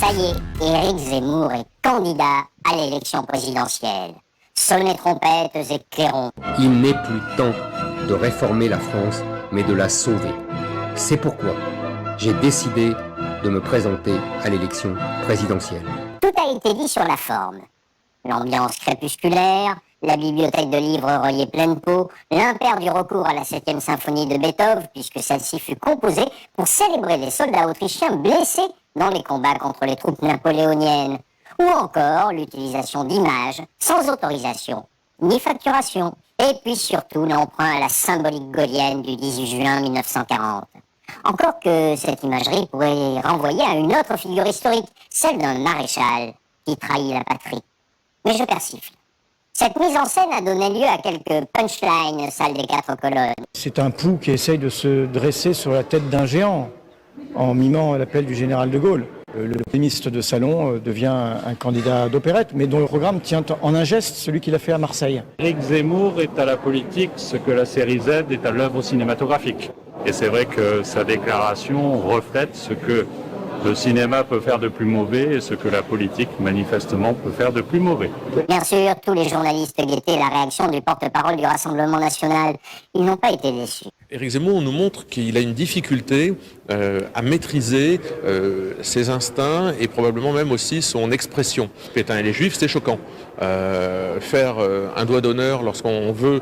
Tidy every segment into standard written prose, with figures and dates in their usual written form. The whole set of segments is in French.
Ça y est, Éric Zemmour est candidat à l'élection présidentielle. Sonnez trompettes et clairons. Il n'est plus temps de réformer la France, mais de la sauver. C'est pourquoi j'ai décidé de me présenter à l'élection présidentielle. Tout a été dit sur la forme. L'ambiance crépusculaire, la bibliothèque de livres reliés pleine pot, l'impair du recours à la 7e symphonie de Beethoven, puisque celle-ci fut composée pour célébrer les soldats autrichiens blessés dans les combats contre les troupes napoléoniennes, ou encore l'utilisation d'images sans autorisation, ni facturation, et puis surtout l'emprunt à la symbolique gaulienne du 18 juin 1940. Encore que cette imagerie pourrait renvoyer à une autre figure historique, celle d'un maréchal qui trahit la patrie. Mais je persifle. Cette mise en scène a donné lieu à quelques punchlines, salle des 4 colonnes. C'est un pou qui essaye de se dresser sur la tête d'un géant, en mimant l'appel du général de Gaulle. Le polémiste de salon devient un candidat d'opérette, mais dont le programme tient en un geste celui qu'il a fait à Marseille. Éric Zemmour est à la politique ce que la série Z est à l'œuvre cinématographique. Et c'est vrai que sa déclaration reflète ce que le cinéma peut faire de plus mauvais et ce que la politique, manifestement, peut faire de plus mauvais. Bien sûr, tous les journalistes guettaient la réaction du porte-parole du Rassemblement national. Ils n'ont pas été déçus. Éric Zemmour nous montre qu'il a une difficulté à maîtriser ses instincts et probablement même aussi son expression. Pétain et les Juifs, c'est choquant. Faire un doigt d'honneur lorsqu'on veut,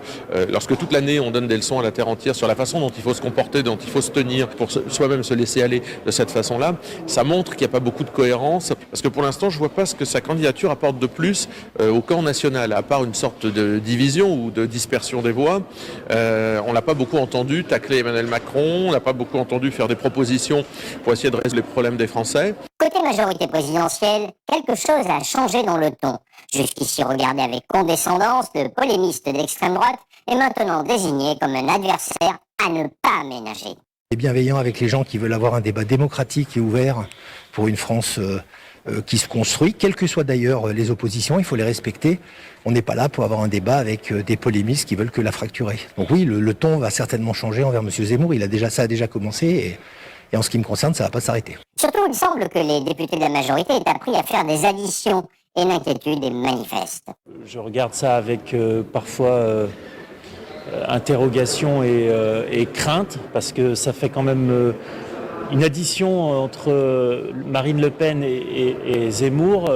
lorsque toute l'année on donne des leçons à la terre entière sur la façon dont il faut se comporter, dont il faut se tenir pour soi-même se laisser aller de cette façon-là, ça montre qu'il n'y a pas beaucoup de cohérence. Parce que pour l'instant, je ne vois pas ce que sa candidature apporte de plus au camp national, à part une sorte de division ou de dispersion des voix. On ne l'a pas beaucoup entendu tacler Emmanuel Macron, on n'a pas beaucoup entendu faire des propositions pour essayer de résoudre les problèmes des Français. Côté majorité présidentielle, quelque chose a changé dans le ton. Jusqu'ici regardé avec condescendance, le polémiste d'extrême droite est maintenant désigné comme un adversaire à ne pas ménager. Il est bienveillant avec les gens qui veulent avoir un débat démocratique et ouvert pour une France qui se construit, quelles que soient d'ailleurs les oppositions, il faut les respecter. On n'est pas là pour avoir un débat avec des polémistes qui veulent que la fracturer. Donc oui, le ton va certainement changer envers M. Zemmour, ça a déjà commencé et en ce qui me concerne, ça ne va pas s'arrêter. Surtout, il semble que les députés de la majorité aient appris à faire des additions et l'inquiétude est manifeste. Je regarde ça avec parfois interrogation et crainte, parce que ça fait quand même une addition entre Marine Le Pen et Zemmour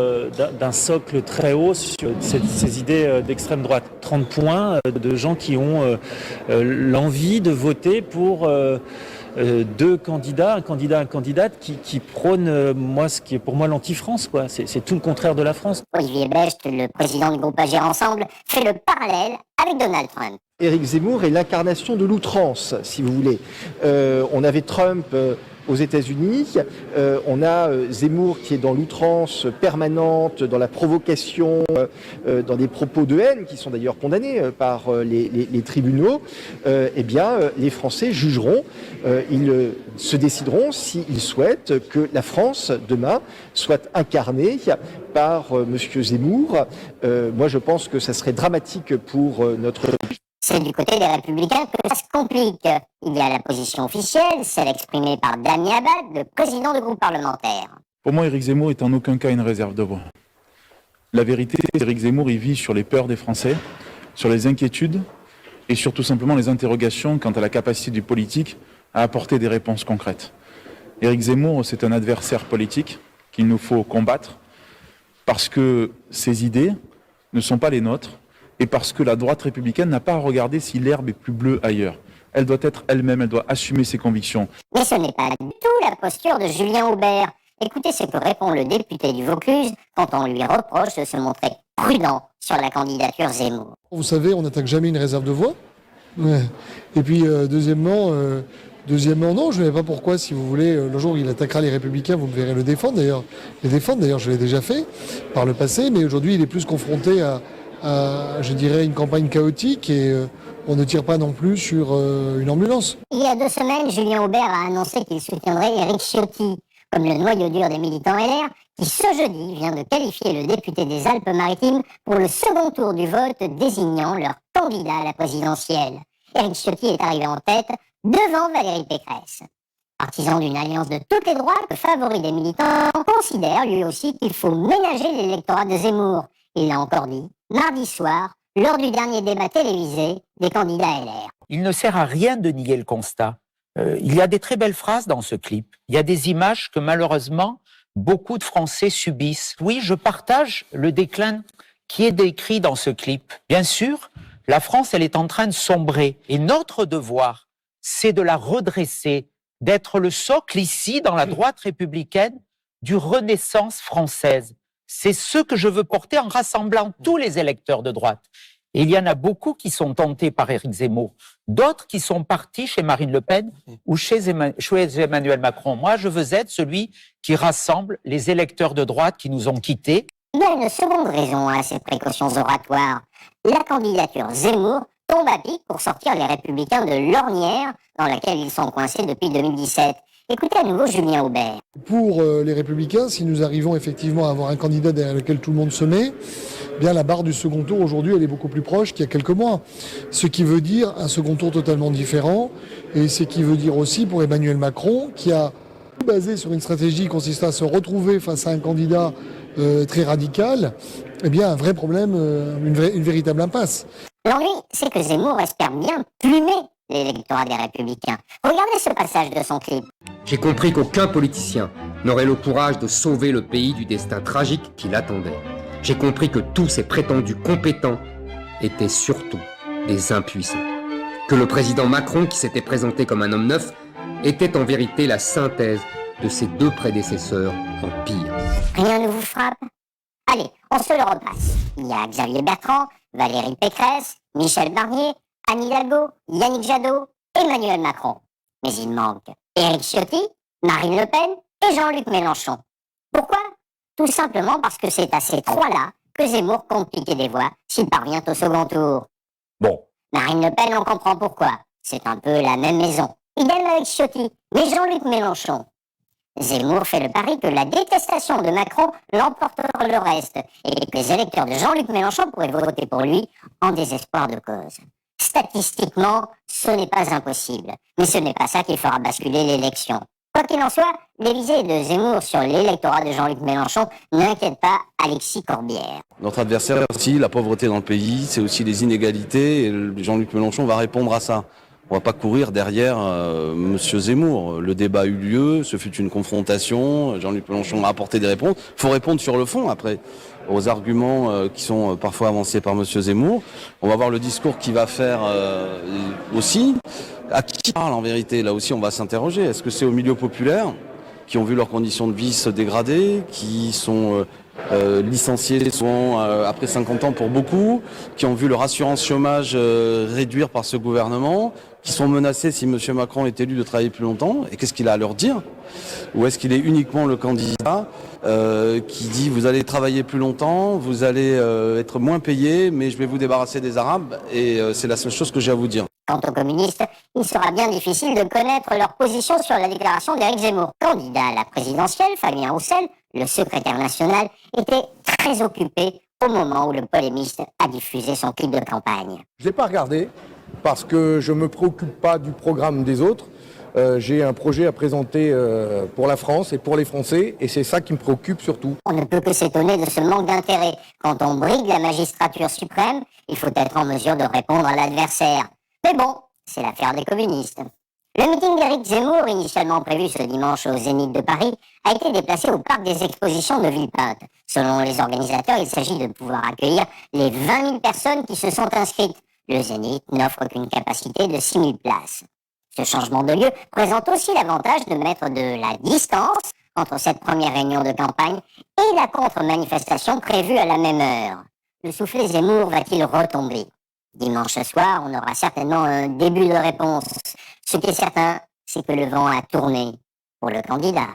d'un socle très haut sur ces idées d'extrême droite. 30 points de gens qui ont l'envie de voter pour deux candidats, un candidate qui prône ce qui est pour moi l'anti-France, quoi. C'est tout le contraire de la France. Olivier Becht, le président du groupe Agir Ensemble, fait le parallèle avec Donald Trump. Éric Zemmour est l'incarnation de l'outrance, si vous voulez. On avait Trump aux États-Unis, on a Zemmour qui est dans l'outrance permanente, dans la provocation, dans des propos de haine qui sont d'ailleurs condamnés par les tribunaux. Les Français jugeront, ils se décideront s'ils souhaitent que la France demain soit incarnée par Monsieur Zemmour. Moi, je pense que ça serait dramatique pour notre pays. C'est du côté des Républicains que ça se complique. Il y a la position officielle, celle exprimée par Damien Abad, le président du groupe parlementaire. Pour moi, Éric Zemmour est en aucun cas une réserve de voix. La vérité, c'est qu'Éric Zemmour, il vit sur les peurs des Français, sur les inquiétudes et sur tout simplement les interrogations quant à la capacité du politique à apporter des réponses concrètes. Éric Zemmour, c'est un adversaire politique qu'il nous faut combattre parce que ses idées ne sont pas les nôtres. Et parce que la droite républicaine n'a pas à regarder si l'herbe est plus bleue ailleurs. Elle doit être elle-même, elle doit assumer ses convictions. Mais ce n'est pas du tout la posture de Julien Aubert. Écoutez ce que répond le député du Vaucluse quand on lui reproche de se montrer prudent sur la candidature Zemmour. Vous savez, on n'attaque jamais une réserve de voix. Ouais. Et puis, deuxièmement, non, je ne sais pas pourquoi, si vous voulez, le jour où il attaquera les Républicains, vous me verrez le défendre. D'ailleurs, je l'ai déjà fait par le passé, mais aujourd'hui, il est plus confronté à je dirais, une campagne chaotique et on ne tire pas non plus sur une ambulance. Il y a 2 semaines, Julien Aubert a annoncé qu'il soutiendrait Éric Ciotti, comme le noyau dur des militants LR, qui ce jeudi vient de qualifier le député des Alpes-Maritimes pour le second tour du vote désignant leur candidat à la présidentielle. Éric Ciotti est arrivé en tête devant Valérie Pécresse. Partisan d'une alliance de toutes les droites, le favori des militants considère lui aussi qu'il faut ménager l'électorat de Zemmour. Il l'a encore dit mardi soir, lors du dernier débat télévisé des candidats LR. Il ne sert à rien de nier le constat. Il y a des très belles phrases dans ce clip. Il y a des images que malheureusement, beaucoup de Français subissent. Oui, je partage le déclin qui est décrit dans ce clip. Bien sûr, la France, elle est en train de sombrer. Et notre devoir, c'est de la redresser, d'être le socle ici, dans la droite républicaine, du Renaissance française. C'est ce que je veux porter en rassemblant tous les électeurs de droite. Et il y en a beaucoup qui sont tentés par Éric Zemmour, d'autres qui sont partis chez Marine Le Pen ou chez Emmanuel Macron. Moi, je veux être celui qui rassemble les électeurs de droite qui nous ont quittés. Il y a une seconde raison à ces précautions oratoires. La candidature Zemmour tombe à pic pour sortir les Républicains de l'ornière dans laquelle ils sont coincés depuis 2017. Écoutez à nouveau Julien Aubert. Pour les Républicains, si nous arrivons effectivement à avoir un candidat derrière lequel tout le monde se met, bien la barre du second tour aujourd'hui, elle est beaucoup plus proche qu'il y a quelques mois. Ce qui veut dire un second tour totalement différent, et ce qui veut dire aussi pour Emmanuel Macron, qui a basé sur une stratégie consistant à se retrouver face à un candidat très radical, eh bien un vrai problème, une véritable impasse. L'ennui, c'est que Zemmour espère bien plumer l'électorat des Républicains. Regardez ce passage de son clip. J'ai compris qu'aucun politicien n'aurait le courage de sauver le pays du destin tragique qui l'attendait. J'ai compris que tous ces prétendus compétents étaient surtout des impuissants. Que le président Macron, qui s'était présenté comme un homme neuf, était en vérité la synthèse de ses deux prédécesseurs en pire. Rien ne vous frappe? Allez, on se le repasse. Il y a Xavier Bertrand, Valérie Pécresse, Michel Barnier, Anne Hidalgo, Yannick Jadot, Emmanuel Macron. Mais il manque Éric Ciotti, Marine Le Pen et Jean-Luc Mélenchon. Pourquoi? Tout simplement parce que c'est à ces trois-là que Zemmour compte piquer des voix s'il parvient au second tour. Bon, Marine Le Pen, on comprend pourquoi. C'est un peu la même maison. Idem avec Ciotti, mais Jean-Luc Mélenchon. Zemmour fait le pari que la détestation de Macron l'emportera le reste et que les électeurs de Jean-Luc Mélenchon pourraient voter pour lui en désespoir de cause. Statistiquement, ce n'est pas impossible, mais ce n'est pas ça qui fera basculer l'élection. Quoi qu'il en soit, les visées de Zemmour sur l'électorat de Jean-Luc Mélenchon n'inquiètent pas Alexis Corbière. Notre adversaire, c'est aussi la pauvreté dans le pays, c'est aussi les inégalités, et Jean-Luc Mélenchon va répondre à ça. On va pas courir derrière Monsieur Zemmour. Le débat a eu lieu, ce fut une confrontation, Jean-Luc Mélenchon a apporté des réponses. Il faut répondre sur le fond après, aux arguments qui sont parfois avancés par Monsieur Zemmour. On va voir le discours qu'il va faire aussi. À qui il parle en vérité? Là aussi on va s'interroger. Est-ce que c'est aux milieux populaires qui ont vu leurs conditions de vie se dégrader, qui sont licenciés souvent après 50 ans pour beaucoup, qui ont vu leur assurance chômage réduire par ce gouvernement, qui sont menacés si M. Macron est élu de travailler plus longtemps? Et qu'est-ce qu'il a à leur dire? Ou est-ce qu'il est uniquement le candidat qui dit vous allez travailler plus longtemps, vous allez être moins payé, mais je vais vous débarrasser des Arabes, et c'est la seule chose que j'ai à vous dire. Quant aux communistes, il sera bien difficile de connaître leur position sur la déclaration d'Éric Zemmour. Candidat à la présidentielle, Fabien Roussel, le secrétaire national, était très occupé au moment où le polémiste a diffusé son clip de campagne. Je ne l'ai pas regardé parce que je ne me préoccupe pas du programme des autres. J'ai un projet à présenter pour la France et pour les Français, et c'est ça qui me préoccupe surtout. On ne peut que s'étonner de ce manque d'intérêt. Quand on brigue la magistrature suprême, il faut être en mesure de répondre à l'adversaire. Mais bon, c'est l'affaire des communistes. Le meeting d'Éric Zemmour, initialement prévu ce dimanche au Zénith de Paris, a été déplacé au parc des expositions de Villepinte. Selon les organisateurs, il s'agit de pouvoir accueillir les 20 000 personnes qui se sont inscrites. Le Zénith n'offre qu'une capacité de 6 000 places. Ce changement de lieu présente aussi l'avantage de mettre de la distance entre cette première réunion de campagne et la contre-manifestation prévue à la même heure. Le soufflet Zemmour va-t-il retomber? Dimanche soir, on aura certainement un début de réponse. Ce qui est certain, c'est que le vent a tourné pour le candidat.